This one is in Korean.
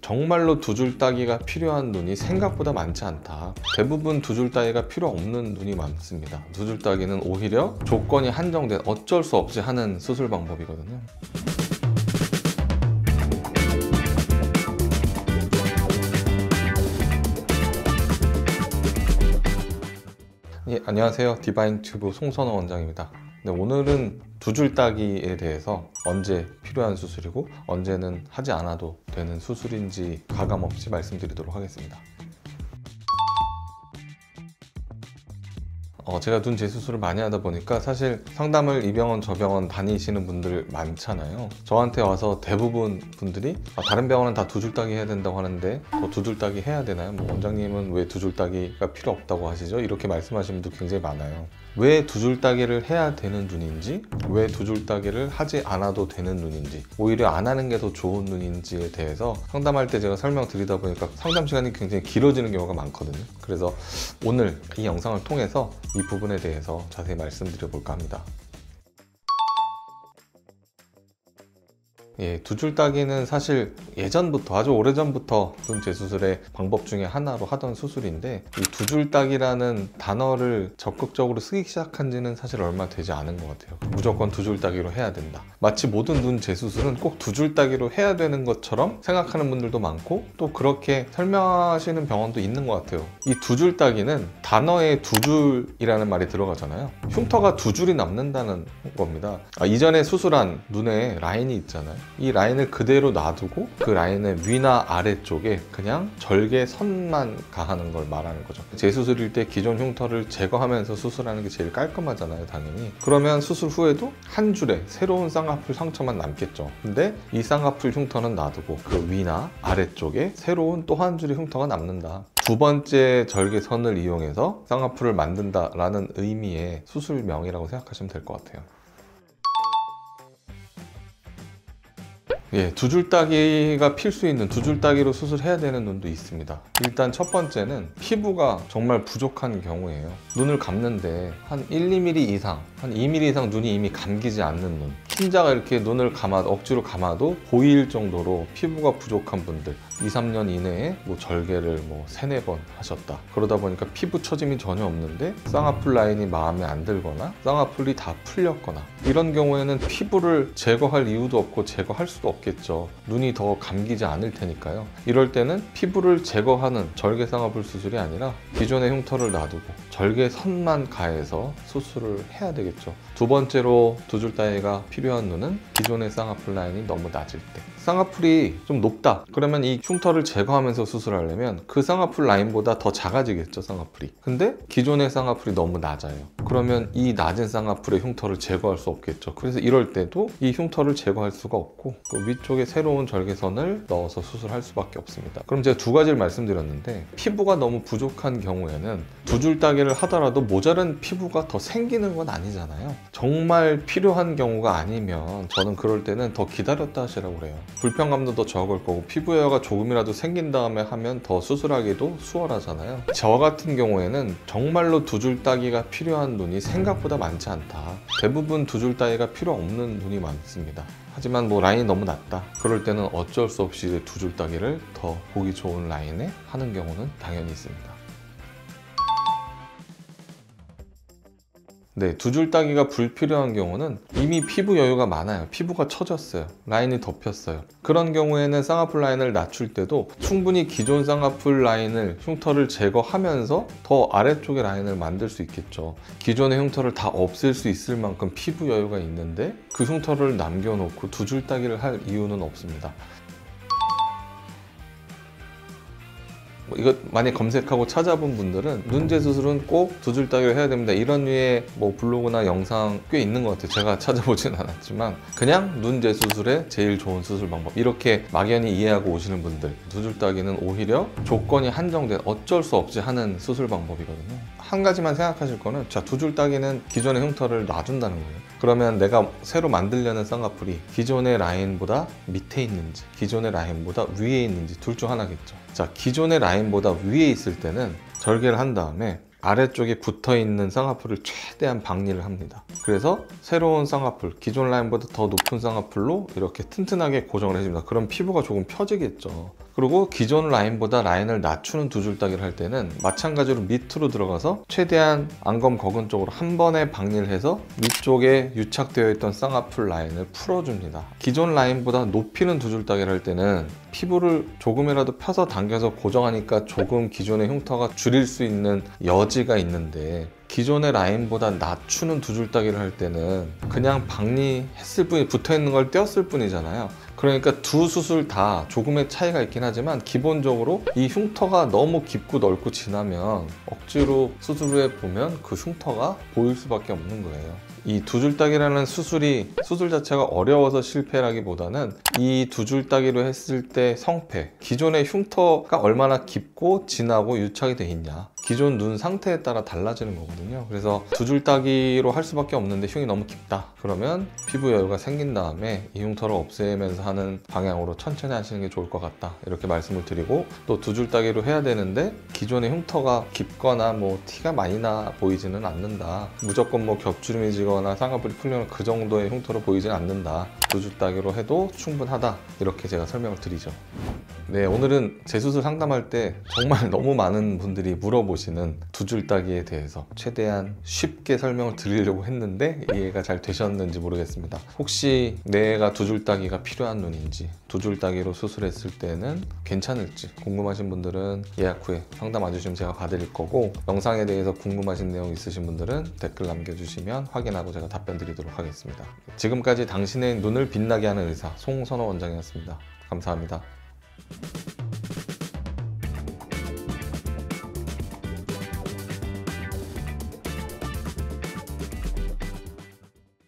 정말로 두 줄 따기가 필요한 눈이 생각보다 많지 않다. 대부분 두 줄 따기가 필요 없는 눈이 많습니다. 두 줄 따기는 오히려 조건이 한정된 어쩔 수 없이 하는 수술 방법이거든요. 예, 안녕하세요. 디바인튜브 송선호 원장입니다. 네, 오늘은 두 줄 따기에 대해서 언제 필요한 수술이고 언제는 하지 않아도 되는 수술인지 가감없이 말씀드리도록 하겠습니다. 제가 눈 재수술을 많이 하다 보니까 사실 상담을 이 병원 저 병원 다니시는 분들 많잖아요. 저한테 와서 대부분 분들이 다른 병원은 다 두 줄 따기 해야 된다고 하는데 더 두 줄 따기 해야 되나요? 원장님은 왜 두 줄 따기가 필요 없다고 하시죠? 이렇게 말씀하시는 분도 굉장히 많아요. 왜 두 줄 따기를 해야 되는 눈인지, 왜 두 줄 따기를 하지 않아도 되는 눈인지, 오히려 안 하는 게 더 좋은 눈인지에 대해서 상담할 때 제가 설명드리다 보니까 상담 시간이 굉장히 길어지는 경우가 많거든요. 그래서 오늘 이 영상을 통해서 이 부분에 대해서 자세히 말씀드려 볼까 합니다. 예, 두 줄 따기는 사실 예전부터 아주 오래전부터 눈 재수술의 방법 중에 하나로 하던 수술인데 이 두 줄 따기라는 단어를 적극적으로 쓰기 시작한 지는 사실 얼마 되지 않은 것 같아요. 무조건 두 줄 따기로 해야 된다. 마치 모든 눈 재수술은 꼭 두 줄 따기로 해야 되는 것처럼 생각하는 분들도 많고 또 그렇게 설명하시는 병원도 있는 것 같아요. 이 두 줄 따기는 단어에 두 줄이라는 말이 들어가잖아요. 흉터가 두 줄이 남는다는 겁니다. 이전에 수술한 눈에 라인이 있잖아요. 이 라인을 그대로 놔두고 그 라인의 위나 아래쪽에 그냥 절개선만 가하는 걸 말하는 거죠. 재수술일 때 기존 흉터를 제거하면서 수술하는 게 제일 깔끔하잖아요, 당연히. 그러면 수술 후에도 한 줄의 새로운 쌍꺼풀 상처만 남겠죠. 근데 이 쌍꺼풀 흉터는 놔두고 그 위나 아래쪽에 새로운 또 한 줄의 흉터가 남는다. 두 번째 절개선을 이용해서 쌍꺼풀을 만든다라는 의미의 수술명이라고 생각하시면 될 것 같아요. 예, 두 줄 따기가 필수 있는 두 줄 따기로 수술해야 되는 눈도 있습니다. 일단 첫 번째는 피부가 정말 부족한 경우예요. 눈을 감는데 한 1~2mm 이상, 한 2mm 이상 눈이 이미 감기지 않는 눈. 흰자가 이렇게 눈을 억지로 감아도 보일 정도로 피부가 부족한 분들 2~3년 이내에 절개를 3~4번 하셨다. 그러다 보니까 피부 처짐이 전혀 없는데 쌍꺼풀 라인이 마음에 안 들거나 쌍꺼풀이 다 풀렸거나 이런 경우에는 피부를 제거할 이유도 없고 제거할 수도 없겠죠. 눈이 더 감기지 않을 테니까요. 이럴 때는 피부를 제거하는 절개 쌍꺼풀 수술이 아니라 기존의 흉터를 놔두고 절개선만 가해서 수술을 해야 되겠죠. 두 번째로 두 줄 따기가 필요한 눈은 기존의 쌍꺼풀 라인이 너무 낮을 때. 쌍꺼풀이 좀 높다. 그러면 이 흉터를 제거하면서 수술하려면 그 쌍꺼풀 라인보다 더 작아지겠죠, 쌍꺼풀이. 근데 기존의 쌍꺼풀이 너무 낮아요. 그러면 이 낮은 쌍꺼풀의 흉터를 제거할 수 없겠죠. 그래서 이럴 때도 이 흉터를 제거할 수가 없고 그 위쪽에 새로운 절개선을 넣어서 수술할 수밖에 없습니다. 그럼 제가 두 가지를 말씀드렸는데 피부가 너무 부족한 경우에는 두 줄 따기를 하더라도 모자란 피부가 더 생기는 건 아니잖아요. 정말 필요한 경우가 아니면 저는 그럴 때는 더 기다렸다 하시라고 그래요. 불편감도 더 적을 거고 피부 에어가 조금이라도 생긴 다음에 하면 더 수술하기도 수월하잖아요. 저 같은 경우에는 정말로 두 줄 따기가 필요한 눈이 생각보다 많지 않다. 대부분 두 줄 따기가 필요 없는 눈이 많습니다. 하지만 라인이 너무 낮다. 그럴 때는 어쩔 수 없이 두 줄 따기를 더 보기 좋은 라인에 하는 경우는 당연히 있습니다. 네, 두 줄 따기가 불필요한 경우는 이미 피부 여유가 많아요. 피부가 처졌어요. 라인이 덮였어요. 그런 경우에는 쌍꺼풀 라인을 낮출 때도 충분히 기존 쌍꺼풀 라인을 흉터를 제거하면서 더 아래쪽의 라인을 만들 수 있겠죠. 기존의 흉터를 다 없앨 수 있을 만큼 피부 여유가 있는데 그 흉터를 남겨놓고 두 줄 따기를 할 이유는 없습니다. 이거 많이 검색하고 찾아본 분들은 눈 재수술은 꼭 두 줄 따기를 해야 됩니다. 이런 류의 블로그나 영상 꽤 있는 것 같아요. 제가 찾아보진 않았지만 그냥 눈 재수술의 제일 좋은 수술 방법 이렇게 막연히 이해하고 오시는 분들 두 줄 따기는 오히려 조건이 한정된 어쩔 수 없이 하는 수술 방법이거든요. 한 가지만 생각하실 거는 두 줄 따기는 기존의 흉터를 놔준다는 거예요. 그러면 내가 새로 만들려는 쌍꺼풀이 기존의 라인보다 밑에 있는지 기존의 라인보다 위에 있는지 둘 중 하나겠죠. 기존의 라인보다 위에 있을 때는 절개를 한 다음에 아래쪽에 붙어있는 쌍꺼풀을 최대한 박리를 합니다. 그래서 새로운 쌍꺼풀, 기존 라인보다 더 높은 쌍꺼풀로 이렇게 튼튼하게 고정을 해줍니다. 그럼 피부가 조금 펴지겠죠. 그리고 기존 라인보다 라인을 낮추는 두 줄 따기를 할 때는 마찬가지로 밑으로 들어가서 최대한 안검 거근 쪽으로 한 번에 박리를 해서 위쪽에 유착되어 있던 쌍꺼풀 라인을 풀어줍니다. 기존 라인보다 높이는 두 줄 따기를 할 때는 피부를 조금이라도 펴서 당겨서 고정하니까 조금 기존의 흉터가 줄일 수 있는 여지가 있는데, 기존의 라인보다 낮추는 두 줄 따기를 할 때는 그냥 박리했을 뿐이, 붙어있는 걸 떼었을 뿐이잖아요. 그러니까 두 수술 다 조금의 차이가 있긴 하지만 기본적으로 이 흉터가 너무 깊고 넓고 진하면 억지로 수술 후에 보면 그 흉터가 보일 수밖에 없는 거예요. 이 두 줄 따기라는 수술이, 수술 자체가 어려워서 실패라기보다는 이 두 줄 따기로 했을 때 성패, 기존의 흉터가 얼마나 깊고 진하고 유착이 돼 있냐, 기존 눈 상태에 따라 달라지는 거거든요. 그래서 두 줄 따기로 할 수밖에 없는데 흉이 너무 깊다 그러면 피부 여유가 생긴 다음에 이 흉터를 없애면서 하는 방향으로 천천히 하시는 게 좋을 것 같다, 이렇게 말씀을 드리고, 또 두 줄 따기로 해야 되는데 기존의 흉터가 깊거나 뭐 티가 많이 나 보이지는 않는다, 무조건 뭐 겹주름이 지거나 쌍꺼풀이 풀리거나 그 정도의 흉터로 보이지는 않는다, 두 줄 따기로 해도 충분하다, 이렇게 제가 설명을 드리죠. 네, 오늘은 재수술 상담할 때 정말 너무 많은 분들이 물어보시는 두 줄 따기에 대해서 최대한 쉽게 설명을 드리려고 했는데 이해가 잘 되셨는지 모르겠습니다. 혹시 내가 두 줄 따기가 필요한 눈인지, 두 줄 따기로 수술했을 때는 괜찮을지 궁금하신 분들은 예약 후에 상담 와주시면 제가 봐드릴 거고, 영상에 대해서 궁금하신 내용 있으신 분들은 댓글 남겨주시면 확인하고 제가 답변 드리도록 하겠습니다. 지금까지 당신의 눈을 빛나게 하는 의사 송선호 원장이었습니다. 감사합니다.